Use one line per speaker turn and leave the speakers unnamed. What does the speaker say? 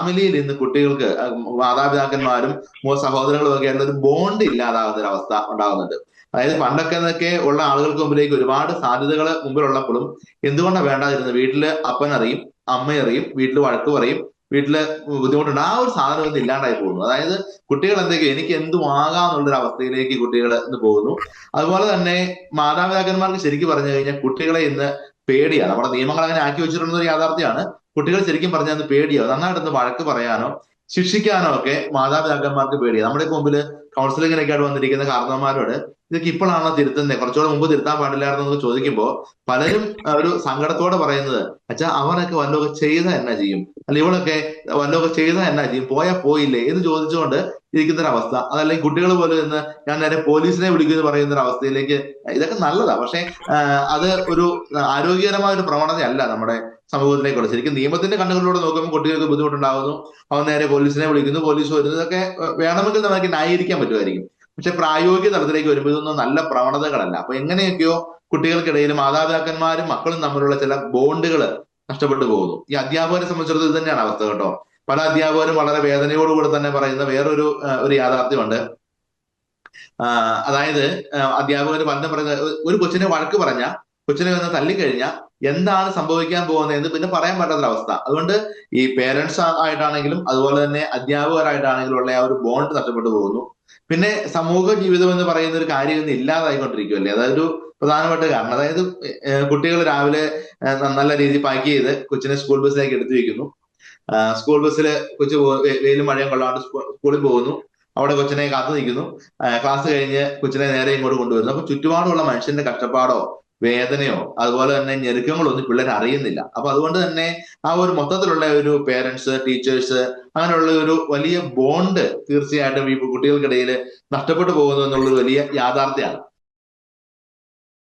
ഫാമിലിയിൽ ഇന്ന് കുട്ടികൾക്ക് മാതാപിതാക്കന്മാരും സഹോദരങ്ങളും ഒക്കെ ആയിട്ടുള്ള ഒരു ബോണ്ട് ഇല്ലാതാകുന്ന ഒരു അവസ്ഥ ഉണ്ടാകുന്നുണ്ട്. അതായത് പണ്ടൊക്കെ ഉള്ള ആളുകൾക്ക് മുമ്പിലേക്ക് ഒരുപാട് സാധ്യതകൾ മുമ്പിലുള്ളപ്പോഴും എന്തുകൊണ്ടാണ് വേണ്ടാതിരുന്നത്? വീട്ടില് അപ്പൻ അറിയും, അമ്മ അറിയും, വീട്ടിൽ വഴക്ക് പറയും, വീട്ടില് ബുദ്ധിമുട്ടുണ്ട്. ആ ഒരു സാധനം ഒന്നും ഇല്ലാണ്ടായി പോകുന്നു. അതായത് കുട്ടികൾ എന്തൊക്കെയോ എനിക്ക് എന്തും ആകാന്നുള്ളൊരു അവസ്ഥയിലേക്ക് കുട്ടികൾ ഇന്ന് പോകുന്നു. അതുപോലെ തന്നെ മാതാപിതാക്കന്മാർക്ക് ശരിക്കും പറഞ്ഞു കഴിഞ്ഞാൽ കുട്ടികളെ ഇന്ന് പേടിയാണ്. നമ്മുടെ നിയമങ്ങൾ അങ്ങനെ ആക്കി വെച്ചിട്ടുള്ള ഒരു യാഥാർത്ഥ്യമാണ്. കുട്ടികൾ ശരിക്കും പറഞ്ഞാൽ പേടിയാവും. നന്നായിട്ടൊന്ന് വഴക്ക് പറയാനോ ശിക്ഷിക്കാനോ ഒക്കെ മാതാപിതാക്കന്മാർക്ക് പേടിയാണ്. നമ്മുടെ മുമ്പിൽ കൗൺസിലിങ്ങിനൊക്കെ ആയിട്ട് വന്നിരിക്കുന്ന കാരണവന്മാരോട് ഇതൊക്കെ ഇപ്പോഴാണോ തിരുത്തുന്നത്, കുറച്ചുകൂടെ മുമ്പ് തിരുത്താൻ പാടില്ലായിരുന്നു എന്ന് ചോദിക്കുമ്പോൾ പലരും ഒരു സങ്കടത്തോടെ പറയുന്നത്, അച്ഛാ അവനൊക്കെ വല്ലതൊക്കെ ചെയ്താൽ എന്നാ ചെയ്യും, അല്ല ഇവളൊക്കെ വല്ലതൊക്കെ ചെയ്താൽ എന്നാ ചെയ്യും, പോയാൽ പോയില്ലേ എന്ന് ചോദിച്ചുകൊണ്ട് ഇരിക്കുന്ന ഒരു അവസ്ഥ. അതല്ലെങ്കിൽ കുട്ടികൾ പോലും ഇന്ന് ഞാൻ നേരെ പോലീസിനെ വിളിക്കുമെന്ന് പറയുന്ന ഒരു അവസ്ഥയിലേക്ക്. ഇതൊക്കെ നല്ലതാ, പക്ഷെ അത് ഒരു ആരോഗ്യകരമായ ഒരു പ്രവണതയല്ല നമ്മുടെ സമൂഹത്തിലേക്കുള്ള. ശരിക്കും നിയമത്തിന്റെ കണ്ണുകളിലൂടെ നോക്കുമ്പോൾ കുട്ടികൾക്ക് ബുദ്ധിമുട്ടുണ്ടാകുന്നു, അവൻ നേരെ പോലീസിനെ വിളിക്കുന്നു, പോലീസ് വരുന്നു, ഇതൊക്കെ വേണമെങ്കിൽ നമുക്ക് ന്യായീകരിക്കാൻ പറ്റുമായിരിക്കും. പക്ഷെ പ്രായോഗിക തലത്തിലേക്ക് വരുമ്പോൾ ഇതൊന്നും നല്ല പ്രവണതകളല്ല. അപ്പൊ എങ്ങനെയൊക്കെയോ കുട്ടികൾക്കിടയിൽ മാതാപിതാക്കന്മാരും മക്കളും തമ്മിലുള്ള ചില ബോണ്ടുകൾ നഷ്ടപ്പെട്ടു പോകുന്നു. ഈ അധ്യാപകരെ സംബന്ധിച്ചിടത്തോളം ഇത് തന്നെയാണ് അവസ്ഥ കേട്ടോ. പല അധ്യാപകരും വളരെ വേദനയോടുകൂടി തന്നെ പറയുന്ന വേറൊരു ഒരു യാഥാർത്ഥ്യമുണ്ട്. അതായത് അധ്യാപകർ പലരും പറയുന്ന ഒരു കൊച്ചിനെ വഴക്ക് പറഞ്ഞ, കൊച്ചിനെ വന്ന് തല്ലിക്കഴിഞ്ഞാൽ എന്താണ് സംഭവിക്കാൻ പോകുന്നതെന്ന് പിന്നെ പറയാൻ പറ്റാത്തൊരവസ്ഥ. അതുകൊണ്ട് ഈ പേരൻസ് ആയിട്ടാണെങ്കിലും അതുപോലെ തന്നെ അധ്യാപകരായിട്ടാണെങ്കിലും ഉള്ള ആ ഒരു ബോണ്ട് നഷ്ടപ്പെട്ടു പോകുന്നു. പിന്നെ സമൂഹ ജീവിതം എന്ന് പറയുന്ന ഒരു കാര്യം ഇന്ന് ഇല്ലാതായിക്കൊണ്ടിരിക്കുമല്ലേ. അതൊരു പ്രധാനപ്പെട്ട കാരണം. അതായത് കുട്ടികൾ രാവിലെ നല്ല രീതിയിൽ പാക്ക് ചെയ്ത് കൊച്ചിനെ സ്കൂൾ ബസ്സിലേക്ക് എടുത്തു വെക്കുന്നു. സ്കൂൾ ബസ്സിൽ കൊച്ചു വെയിലും മഴയും കൊള്ളാണ്ട് സ്കൂളിൽ പോകുന്നു. അവിടെ കൊച്ചിനെ കാത്തു നിൽക്കുന്നു. ക്ലാസ് കഴിഞ്ഞ് കൊച്ചിനെ നേരെ ഇങ്ങോട്ട് കൊണ്ടുവരുന്നു. അപ്പൊ ചുറ്റുപാടുമുള്ള മനുഷ്യന്റെ കഷ്ടപ്പാടോ വേദനയോ അതുപോലെ തന്നെ ഞെരുക്കങ്ങളൊന്നും പിള്ളേർ അറിയുന്നില്ല. അപ്പൊ അതുകൊണ്ട് തന്നെ ആ ഒരു മൊത്തത്തിലുള്ള ഒരു പേരൻസ്, ടീച്ചേഴ്സ്, അങ്ങനെയുള്ള ഒരു വലിയ ബോണ്ട് തീർച്ചയായിട്ടും ഈ കുട്ടികൾക്കിടയിൽ നഷ്ടപ്പെട്ടു പോകുന്നു എന്നുള്ളൊരു വലിയ യാഥാർത്ഥ്യമാണ്.